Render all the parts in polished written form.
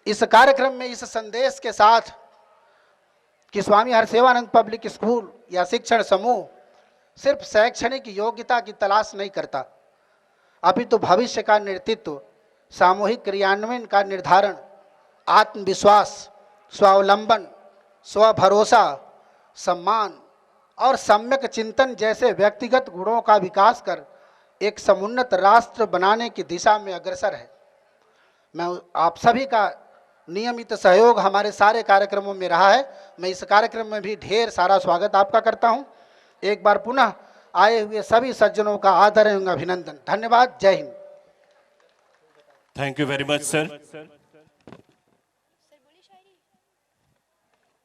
इस कार्यक्रम में इस संदेश के साथ कि स्वामी हरसेवानंद पब्लिक स्कूल या शिक्षण समूह सिर्फ शैक्षणिक योग्यता की तलाश नहीं करता, अपितु भविष्य का नेतृत्व, सामूहिक क्रियान्वयन का निर्धारण, आत्मविश्वास, स्वावलंबन, स्वभरोसा, सम्मान और सम्यक चिंतन जैसे व्यक्तिगत गुणों का विकास कर एक समुन्नत राष्ट्र बनाने की दिशा में अग्रसर है। मैं आप सभी का नियमित सहयोग हमारे सारे कार्यक्रमों में रहा है। मैं इस कार्यक्रम में भी ढेर सारा स्वागत आपका करता हूं। एक बार पुनः आए हुए सभी सज्जनों का आदर एवं अभिनंदन। धन्यवाद। जय Hind. Thank you very much sir.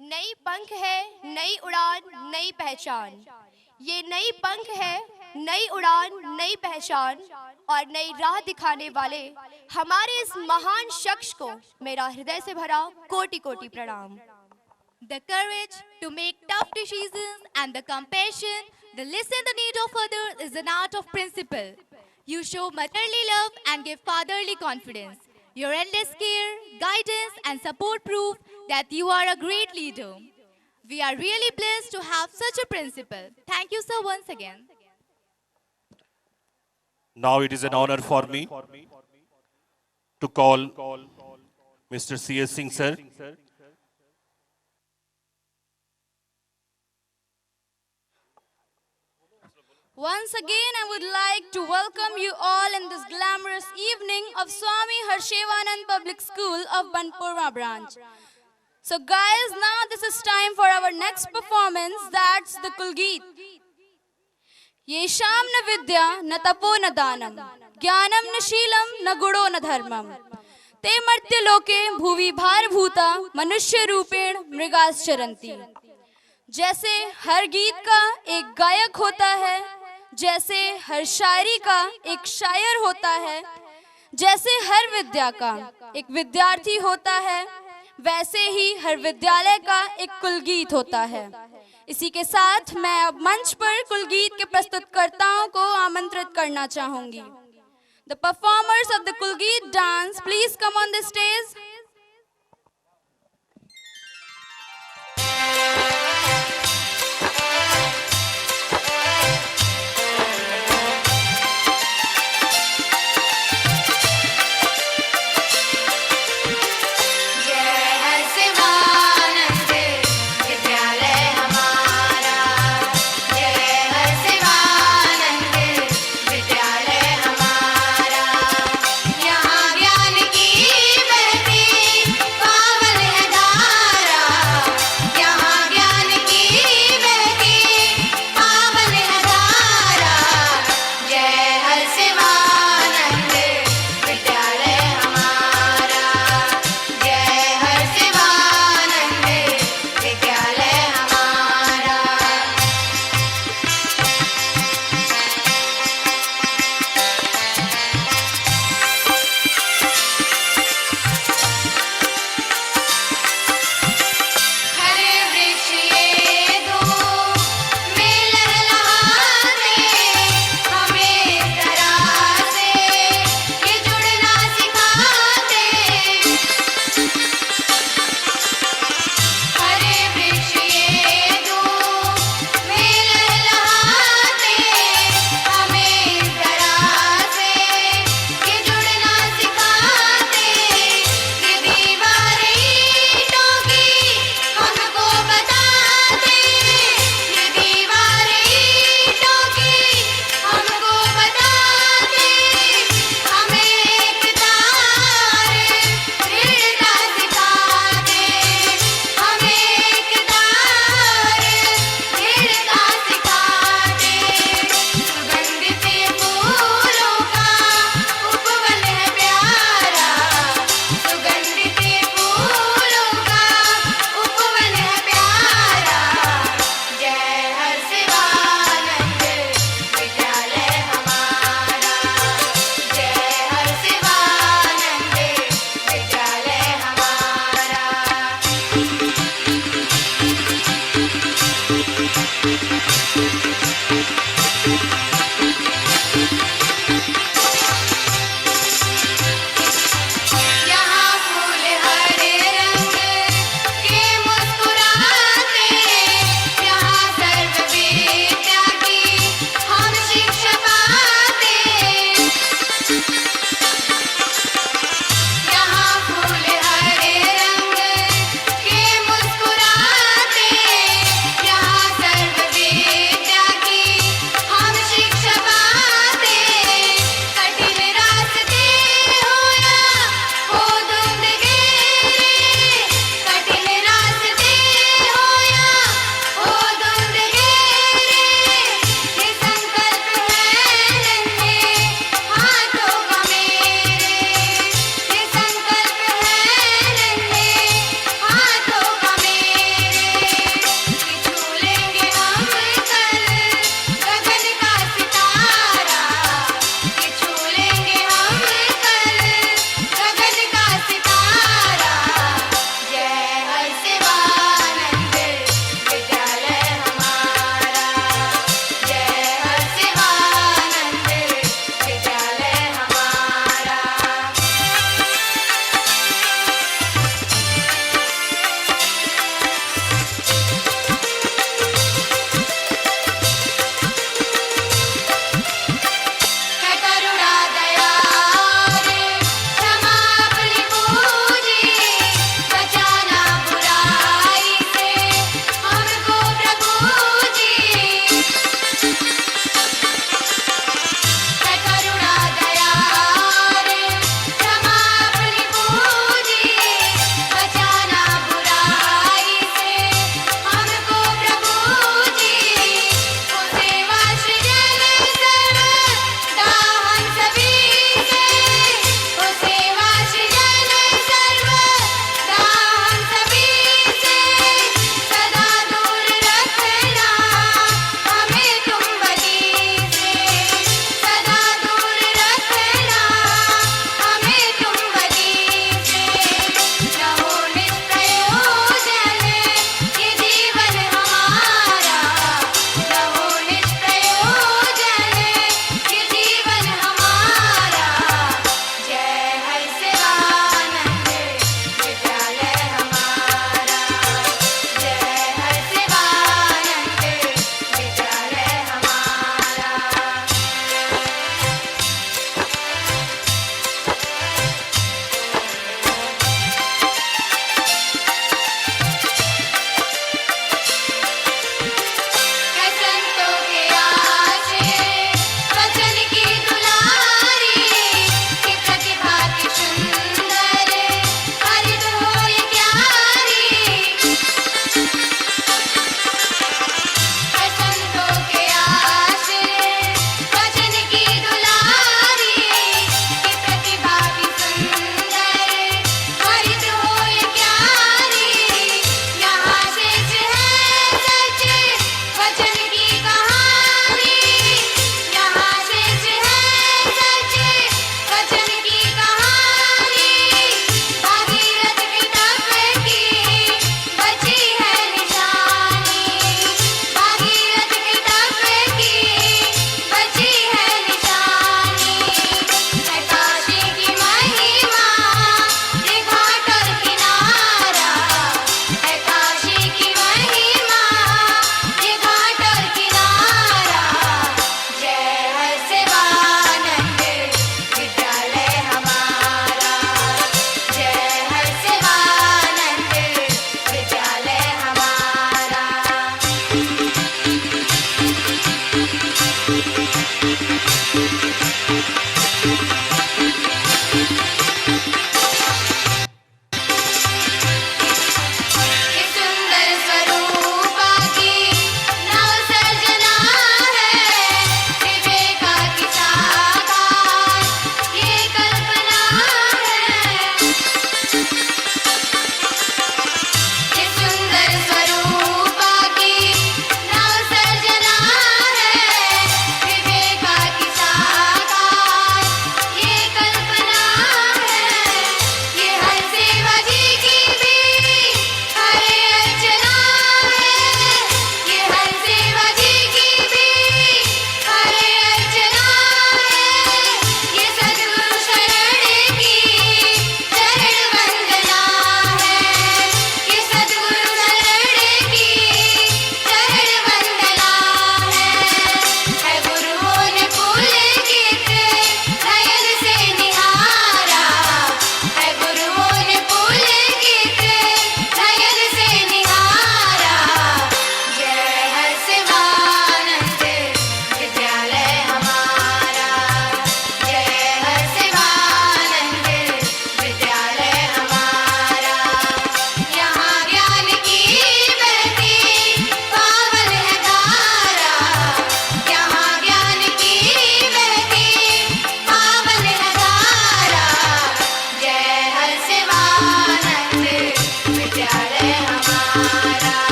नई पंख है, नई उड़ान, नई पहचान। ये नई पंख है, नई उड़ान, नई पहचान और नई राह दिखाने वाले हमारे इस महान शख्स को मेरा हृदय से भरा कोटि कोटि प्रणाम। The courage to make tough decisions and the compassion, the listen the need of others is an art of principle. You show motherly love and give fatherly confidence. Your endless care, guidance and support prove that you are a great leader. We are really blessed to have such a principal. Thank you sir once again. Now it is an honor for me to call Mr. C.S. Singh sir. Once again, I would like to welcome you all in this glamorous evening of Swami Harshevanand Public School of Banpurma branch. So guys, now this is time for our next performance, that's the Kulgeet. Yesham na vidya na tapo na danam, jnanam na sheelam na gudo na dharmam. Te martya loke bhuvi bhar bhuta manushya रूपेण मृगाश्चरन्ति. जैसे हर गीत का एक गायक होता है, जैसे हर शायरी का एक शायर होता है, जैसे हर विद्या का एक विद्यार्थी होता है, वैसे ही हर विद्यालय का एक कुलगीत होता है। इसी के साथ मैं अब मंच पर कुलगीत के प्रस्तुतकर्ताओं को आमंत्रित करना चाहूंगी। The performers of the Kulgeet dance, please come on the stage. यहाँ ज्ञान की बहती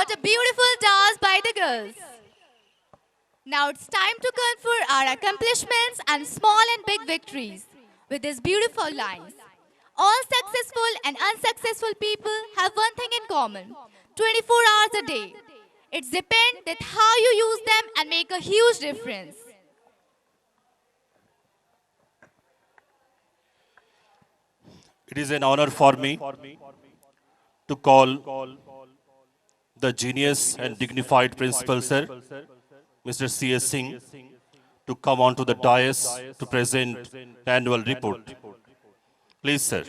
What a beautiful dance by the girls. Now it's time to confer our accomplishments and small and big victories with these beautiful lines. All successful and unsuccessful people have one thing in common: 24 hours a day. It depends that how you use them and make a huge difference. It is an honor for me to call the genius and dignified principal, sir, Mr. C.S. Singh, to come onto the dais to present the annual report. Please, sir.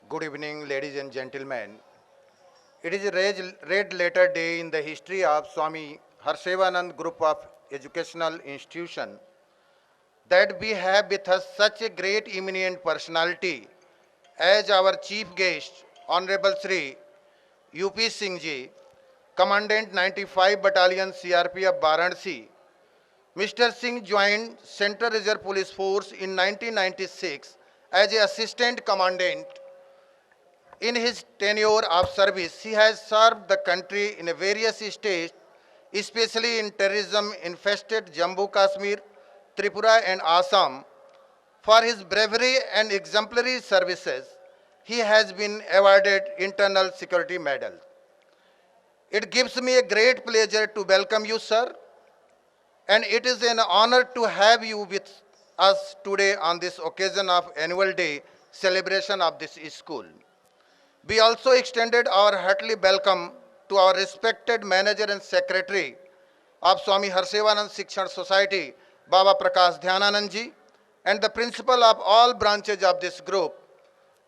Good evening, ladies and gentlemen. It is a red letter day in the history of Swami Harsevanand Group of Educational Institution that we have with us such a great eminent personality as our chief guest, Honorable Sri U.P. Singh Ji, Commandant 95 Battalion CRPF Varanasi. Mr. Singh joined Central Reserve Police Force in 1996 as a Assistant Commandant. In his tenure of service, he has served the country in various states, especially in terrorism-infested Jammu Kashmir, Tripura and Assam. For his bravery and exemplary services, he has been awarded Internal Security Medal. It gives me a great pleasure to welcome you, sir, and it is an honor to have you with us today on this occasion of annual day celebration of this school. We also extended our heartily welcome to our respected manager and secretary of Swami Harsevanand Shikshan Society, Baba Prakash Dhyananand ji, and the principal of all branches of this group,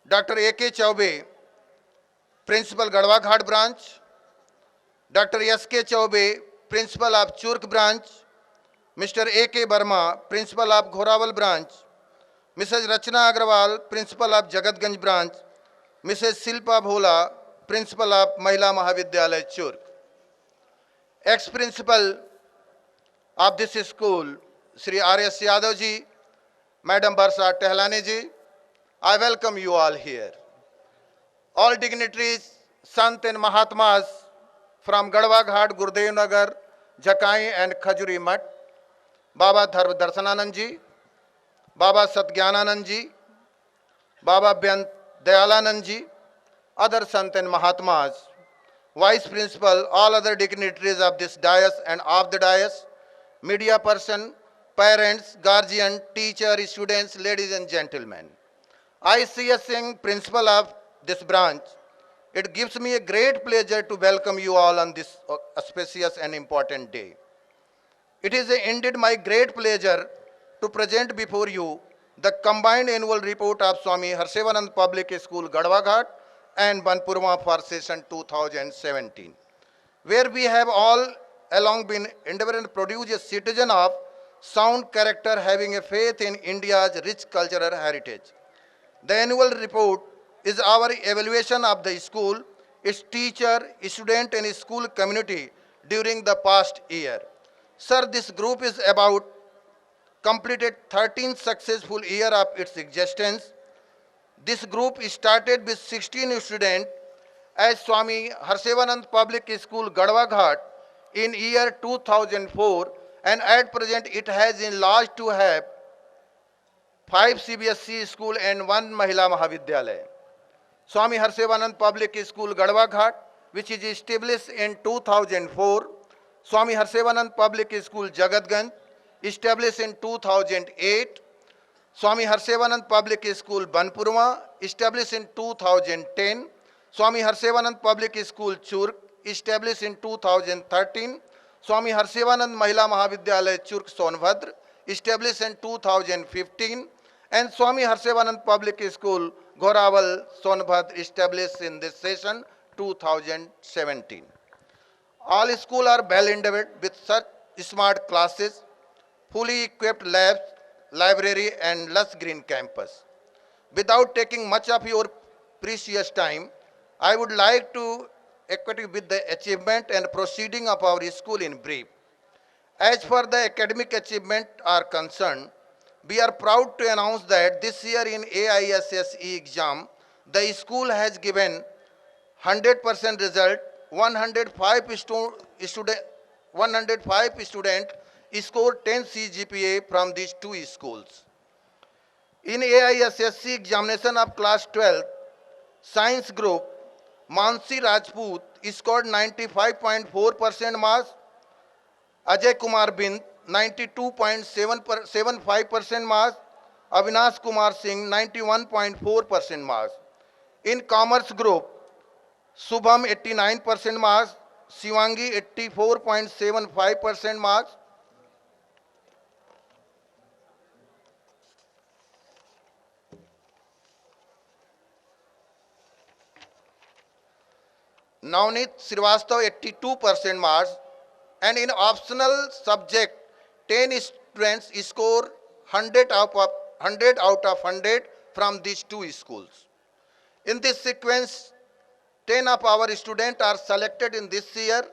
Dr. A.K. Chaube, Principal Gadwa Ghat branch, Dr. S.K. Chaube, Principal of Churk branch, Mr. A.K. Burma, Principal of Ghorawal branch, Mrs. Rachna Agrawal, Principal of Jagatganj branch, Mrs. Silpa Bhola, Principal of Mahila Mahavidyalaya Churk. Ex-Principal of this school, Sri R.S. Yadav ji, Madam Barsa Tehlani ji, I welcome you all here. All dignitaries, Sant and Mahatmas from Gadwa Ghat, Gurdev Nagar, Jakai and Khajuri Mat, Baba Dharv Darsananand ji, Baba Satgyananand ji, Baba Byant Dayalanand ji, other Sant and Mahatmas, Vice Principal, all other dignitaries of this dais and of the dais, media person, parents, guardian, teacher, students, ladies and gentlemen. I, C.S. Singh, Principal of this branch, it gives me a great pleasure to welcome you all on this auspicious and important day. It is indeed my great pleasure to present before you the combined annual report of Swami Harsevanand Public School, Gadwa Ghat and Banpurma for session 2017, where we have all along been endeavoring to produce a citizen of sound character having a faith in India's rich cultural heritage. The annual report is our evaluation of the school, its teacher, student and school community during the past year. Sir, this group is about completed 13 successful years of its existence. This group started with 16 students as Swami Harsevanand Public School, Gadwa Ghat in year 2004, and at present it has enlarged to have 5 CBSE school and 1 Mahila Mahavidyalaya. Swami Harsevanand Public School, Gadwa Ghat, which is established in 2004, Swami Harsevanand Public School, Jagatganj, established in 2008, Swami Harsevanand Public School, Banpurma, established in 2010, Swami Harsevanand Public School, Churk, established in 2013, Swami Harsevanand Mahila Mahavidyalaya, Churk, Sonbhadra, established in 2015, and Swami Harsevanand Public School, Ghorawal, Sonbhadra, established in this session 2017. All schools are well endowed with such smart classes, fully equipped labs, library, and lush green campus. Without taking much of your precious time, I would like to acquaint with the achievement and proceeding of our school in brief. As far the academic achievement are concerned, we are proud to announce that this year in AISSE exam, the school has given 100% result. 105 student scored 10 CGPA from these two schools. In AISSE examination of class 12 science group, Mansi Rajput scored 95.4% marks, Ajay Kumar Bind 92.75% marks, Avinash Kumar Singh 91.4% marks. In commerce group, Subham 89% marks, Shivangi 84.75% marks. Navneet Srivastava 82% marks, and in optional subject 10 students score 100 out of 100 from these two schools. In this sequence, 10 of our students are selected in this year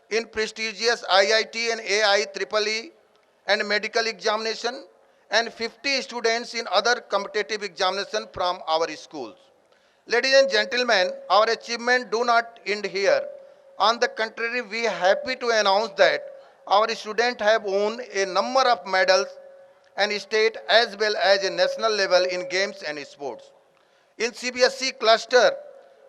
in prestigious IIT and AIEEE and medical examination, and 50 students in other competitive examination from our schools. Ladies and gentlemen, our achievements do not end here. On the contrary, we are happy to announce that our students have won a number of medals and state as well as a national level in games and sports. In CBSE cluster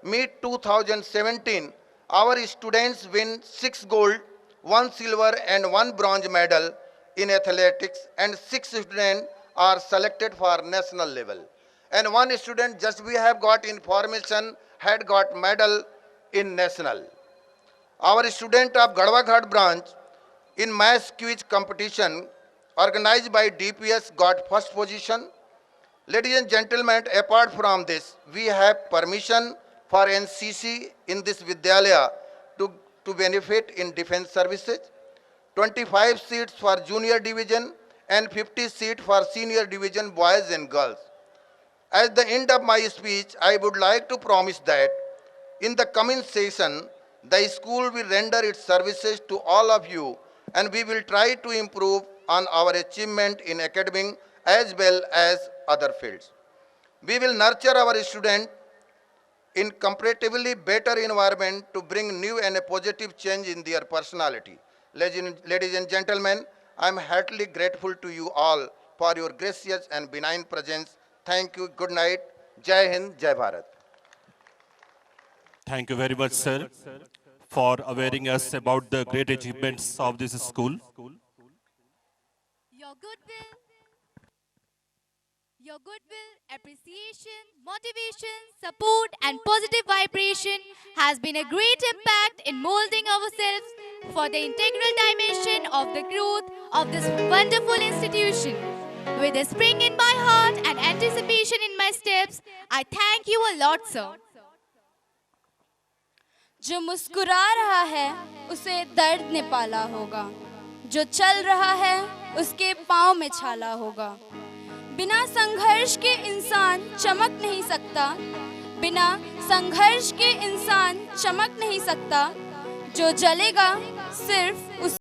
Meet 2017, our students win 6 gold, 1 silver and 1 bronze medal in athletics, and 6 students are selected for national level. And 1 student, just we have got information, had got medal in national. Our student of Gadwa Ghat branch in mass quiz competition organized by DPS got first position. Ladies and gentlemen, apart from this, we have permission for NCC in this Vidyalaya to benefit in defense services, 25 seats for junior division and 50 seats for senior division boys and girls. At the end of my speech, I would like to promise that in the coming session, the school will render its services to all of you, and we will try to improve on our achievement in academic as well as other fields. We will nurture our students in comparatively better environment to bring new and a positive change in their personality. Ladies and gentlemen, I am heartily grateful to you all for your gracious and benign presence. Thank you. Good night. Jai Hind, Jai Bharat. Thank you very much, sir, for awareing us about the great achievements of this school. Your goodwill, appreciation, motivation, support, and positive vibration has been a great impact in molding ourselves for the integral dimension of the growth of this wonderful institution. With a spring in my heart and anticipation in my steps, I thank you a lot, sir. जो मुस्कुरा रहा है उसे दर्द ने पाला होगा, जो चल रहा है उसके पाँव में छाला होगा। बिना संघर्ष के इंसान चमक नहीं सकता, बिना संघर्ष के इंसान चमक नहीं सकता। जो जलेगा सिर्फ उस